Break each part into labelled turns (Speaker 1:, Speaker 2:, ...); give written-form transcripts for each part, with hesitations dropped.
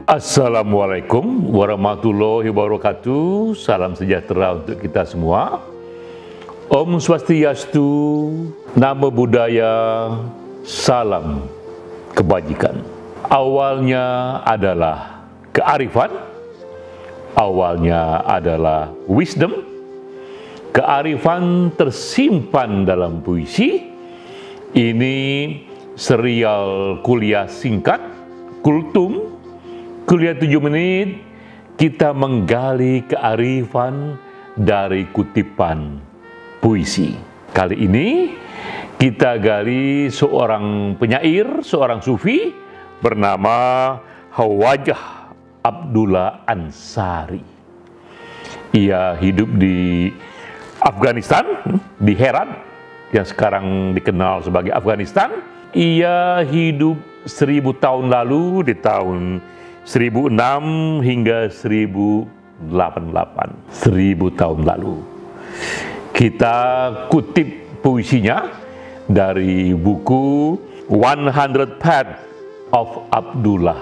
Speaker 1: Assalamualaikum warahmatullahi wabarakatuh. Salam sejahtera untuk kita semua. Om Swastiastu, Namo Buddhaya, salam kebajikan. Awalnya adalah kearifan, awalnya adalah wisdom. Kearifan tersimpan dalam puisi. Ini serial kuliah singkat, kultum. Kuliah 7 menit, kita menggali kearifan dari kutipan puisi. Kali ini kita gali seorang penyair, seorang sufi bernama Khawajah Abdullah Ansari. Ia hidup di Afghanistan, di Herat, yang sekarang dikenal sebagai Afghanistan. Ia hidup 1000 tahun lalu, di tahun 1006 hingga 1088, 1000 tahun lalu. Kita kutip puisinya dari buku 100 Paths of Abdullah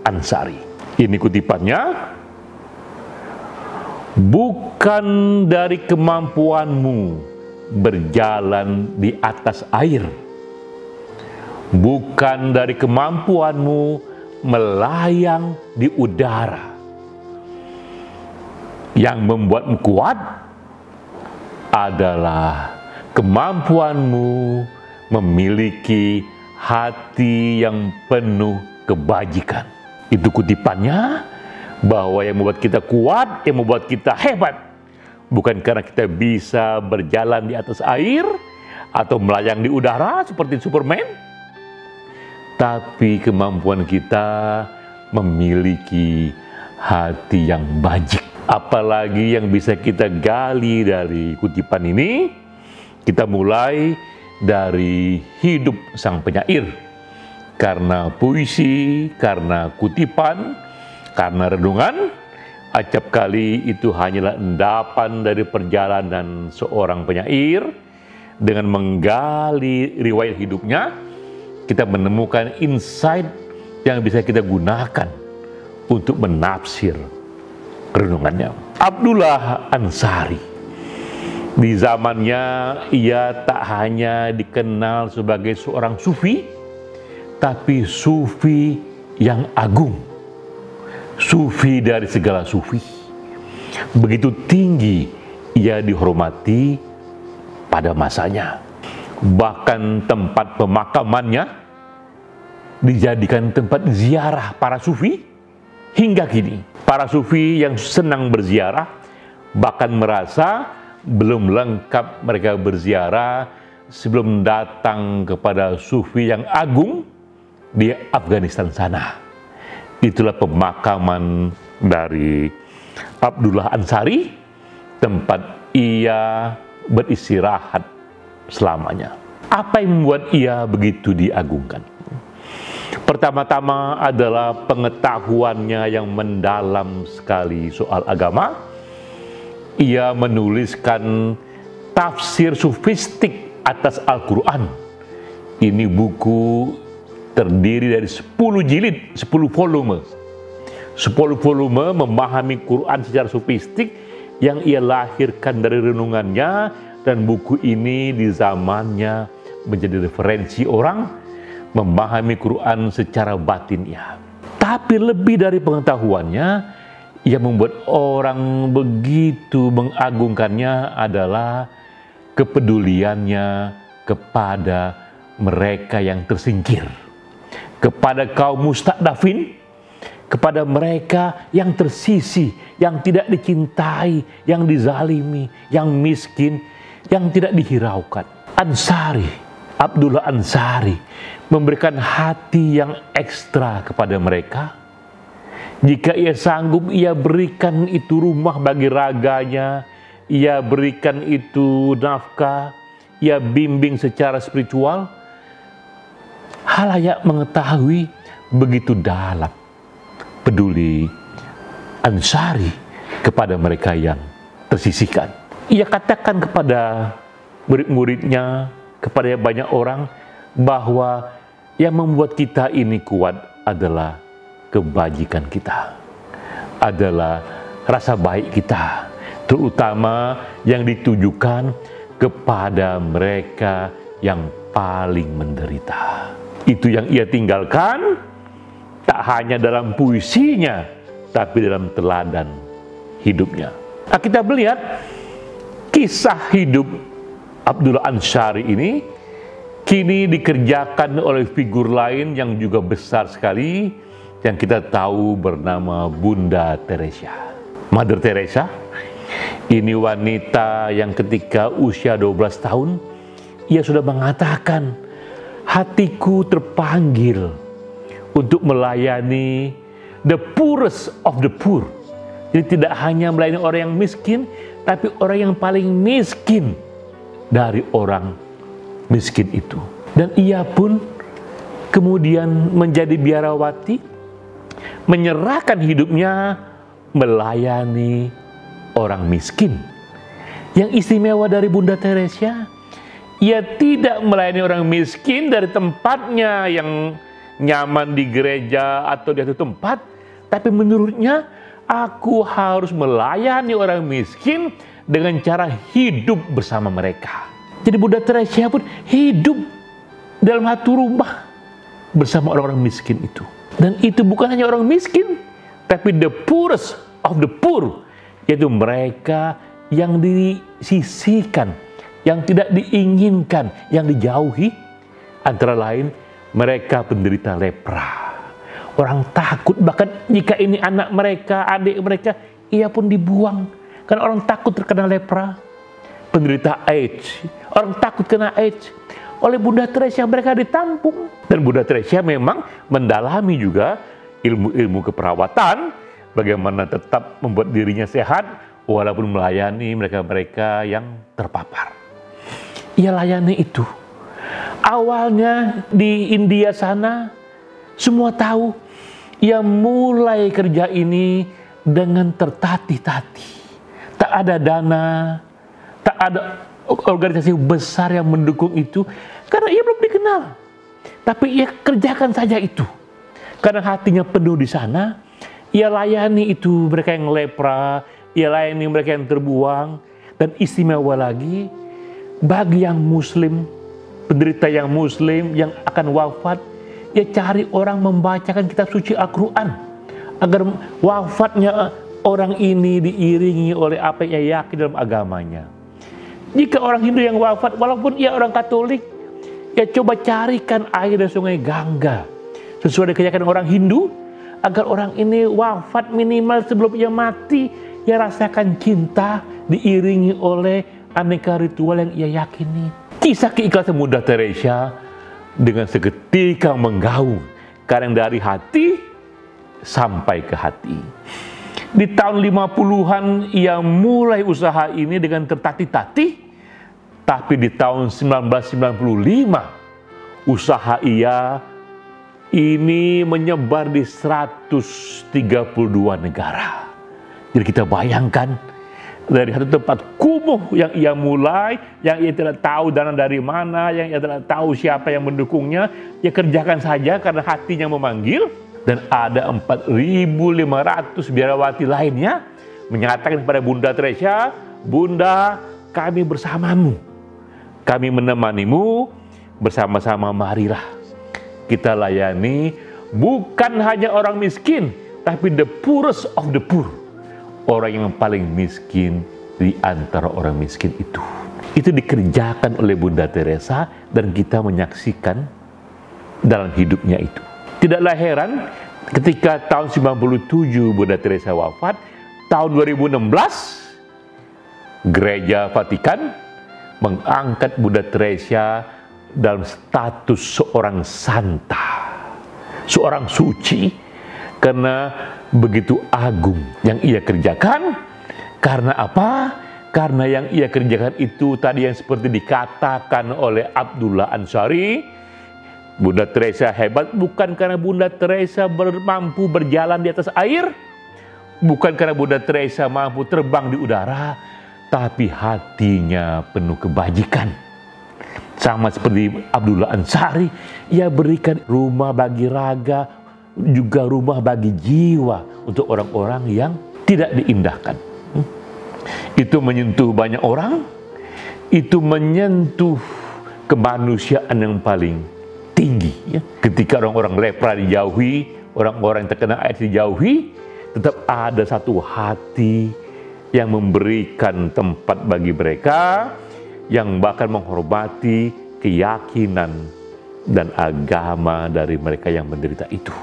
Speaker 1: Ansari. Ini kutipannya: bukan dari kemampuanmu berjalan di atas air, bukan dari kemampuanmu melayang di udara. Yang membuatmu kuat adalah kemampuanmu memiliki hati yang penuh kebajikan. Itu kutipannya, bahwa yang membuat kita kuat, yang membuat kita hebat, bukan karena kita bisa berjalan di atas air atau melayang di udara seperti Superman, tapi kemampuan kita memiliki hati yang bajik. Apalagi yang bisa kita gali dari kutipan ini? Kita mulai dari hidup sang penyair. Karena puisi, karena kutipan, karena renungan, acap kali itu hanyalah endapan dari perjalanan seorang penyair. Dengan menggali riwayat hidupnya, kita menemukan insight yang bisa kita gunakan untuk menafsir renungannya. Abdullah Ansari, di zamannya ia tak hanya dikenal sebagai seorang sufi, tapi sufi yang agung, sufi dari segala sufi. Begitu tinggi ia dihormati pada masanya. Bahkan tempat pemakamannya dijadikan tempat ziarah para sufi hingga kini. Para sufi yang senang berziarah bahkan merasa belum lengkap mereka berziarah sebelum datang kepada sufi yang agung di Afghanistan sana. Itulah pemakaman dari Abdullah Ansari, tempat ia beristirahat selamanya. Apa yang membuat ia begitu diagungkan? Pertama-tama adalah pengetahuannya yang mendalam sekali soal agama. Ia menuliskan tafsir sufistik atas Al-Quran. Ini buku terdiri dari 10 jilid, 10 volume. 10 volume memahami Quran secara sufistik yang ia lahirkan dari renungannya. Dan buku ini di zamannya menjadi referensi orang memahami Quran secara batinnya. Tapi lebih dari pengetahuannya, yang membuat orang begitu mengagungkannya adalah kepeduliannya kepada mereka yang tersingkir, kepada kaum mustadafin, kepada mereka yang tersisih, yang tidak dicintai, yang dizalimi, yang miskin, yang tidak dihiraukan. Ansari, Abdullah Ansari memberikan hati yang ekstra kepada mereka. Jika ia sanggup, ia berikan itu rumah bagi raganya, ia berikan itu nafkah, ia bimbing secara spiritual. Halayak mengetahui begitu dalam peduli Ansari kepada mereka yang tersisihkan. Ia katakan kepada murid-muridnya, kepada banyak orang, bahwa yang membuat kita ini kuat adalah kebajikan kita, adalah rasa baik kita, terutama yang ditujukan kepada mereka yang paling menderita. Itu yang ia tinggalkan, tak hanya dalam puisinya, tapi dalam teladan hidupnya. Nah, kita melihat kisah hidup Abdullah Ansari ini kini dikerjakan oleh figur lain yang juga besar sekali, yang kita tahu bernama Bunda Teresa. Mother Teresa, ini wanita yang ketika usia 12 tahun, ia sudah mengatakan, hatiku terpanggil untuk melayani the poorest of the poor. Jadi tidak hanya melayani orang yang miskin, tapi orang yang paling miskin dari orang miskin itu. Dan ia pun kemudian menjadi biarawati, menyerahkan hidupnya melayani orang miskin. Yang istimewa dari Bunda Teresa, ia tidak melayani orang miskin dari tempatnya yang nyaman di gereja atau di satu tempat, tapi menurutnya, aku harus melayani orang miskin dengan cara hidup bersama mereka. Jadi Bunda Teresa pun hidup dalam satu rumah bersama orang-orang miskin itu. Dan itu bukan hanya orang miskin, tapi the poorest of the poor, yaitu mereka yang disisihkan, yang tidak diinginkan, yang dijauhi, antara lain mereka penderita lepra. Orang takut, bahkan jika ini anak mereka, adik mereka, ia pun dibuang. Karena orang takut terkena lepra. Penderita AIDS, orang takut kena AIDS. Oleh Bunda Teresa mereka ditampung. Dan Bunda Teresa memang mendalami juga ilmu-ilmu keperawatan, bagaimana tetap membuat dirinya sehat, walaupun melayani mereka-mereka yang terpapar. Ia layani itu. Awalnya di India sana, semua tahu, ia mulai kerja ini dengan tertatih-tatih. Tak ada dana, tak ada organisasi besar yang mendukung itu, karena ia belum dikenal. Tapi ia kerjakan saja itu. Karena hatinya penuh di sana, ia layani itu mereka yang lepra, ia layani mereka yang terbuang. Dan istimewa lagi, bagi yang muslim, penderita yang muslim yang akan wafat, ia cari orang membacakan kitab suci Al-Quran agar wafatnya orang ini diiringi oleh apa yang ia yakin dalam agamanya. Jika orang Hindu yang wafat, walaupun ia orang Katolik, ia coba carikan air dari sungai Gangga sesuai dengan keyakinan orang Hindu, agar orang ini wafat minimal sebelum ia mati, ia rasakan cinta diiringi oleh aneka ritual yang ia yakini. Kisah keikhlasan Bunda Teresa dengan seketika menggaung, karena dari hati sampai ke hati. Di tahun 50-an ia mulai usaha ini dengan tertatih-tatih, tapi di tahun 1995 usaha ia ini menyebar di 132 negara. Jadi kita bayangkan, dari satu tempat kumuh yang ia mulai, yang ia tidak tahu dana dari mana, yang ia tidak tahu siapa yang mendukungnya, ia kerjakan saja karena hatinya memanggil. Dan ada 4.500 biarawati lainnya menyatakan kepada Bunda Teresa, Bunda, kami bersamamu, kami menemanimu, bersama-sama marilah kita layani bukan hanya orang miskin, tapi the poorest of the poor, orang yang paling miskin di antara orang miskin itu. Itu dikerjakan oleh Bunda Teresa dan kita menyaksikan dalam hidupnya itu. Tidaklah heran ketika tahun 97 Bunda Teresa wafat, tahun 2016 Gereja Vatikan mengangkat Bunda Teresa dalam status seorang santa, seorang suci, karena begitu agung yang ia kerjakan. Karena apa? Karena yang ia kerjakan itu tadi yang seperti dikatakan oleh Abdullah Ansari, Bunda Teresa hebat bukan karena Bunda Teresa mampu berjalan di atas air, bukan karena Bunda Teresa mampu terbang di udara, tapi hatinya penuh kebajikan. Sama seperti Abdullah Ansari, ia berikan rumah bagi raga, juga rumah bagi jiwa untuk orang-orang yang tidak diindahkan. Itu menyentuh banyak orang, itu menyentuh kemanusiaan yang paling tinggi. Ya. Ketika orang-orang lepra dijauhi, orang-orang yang terkena AIDS dijauhi, tetap ada satu hati yang memberikan tempat bagi mereka, yang bahkan menghormati keyakinan dan agama dari mereka yang menderita itu.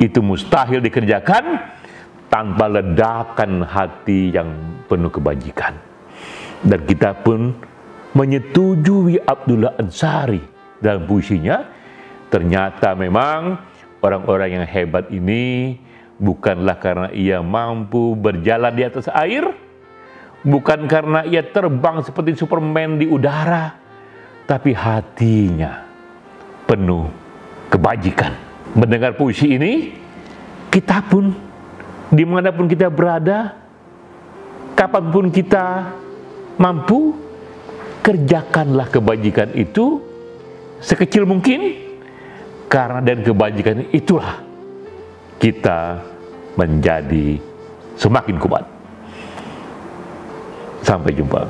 Speaker 1: Itu mustahil dikerjakan tanpa ledakan hati yang penuh kebajikan. Dan kita pun menyetujui Abdullah Ansari dalam puisinya. Ternyata memang orang-orang yang hebat ini bukanlah karena ia mampu berjalan di atas air, bukan karena ia terbang seperti Superman di udara, tapi hatinya penuh kebajikan. Mendengar puisi ini, kita pun dimanapun kita berada, kapanpun kita mampu, kerjakanlah kebajikan itu sekecil mungkin, karena dari kebajikan itulah kita menjadi semakin kuat. Sampai jumpa.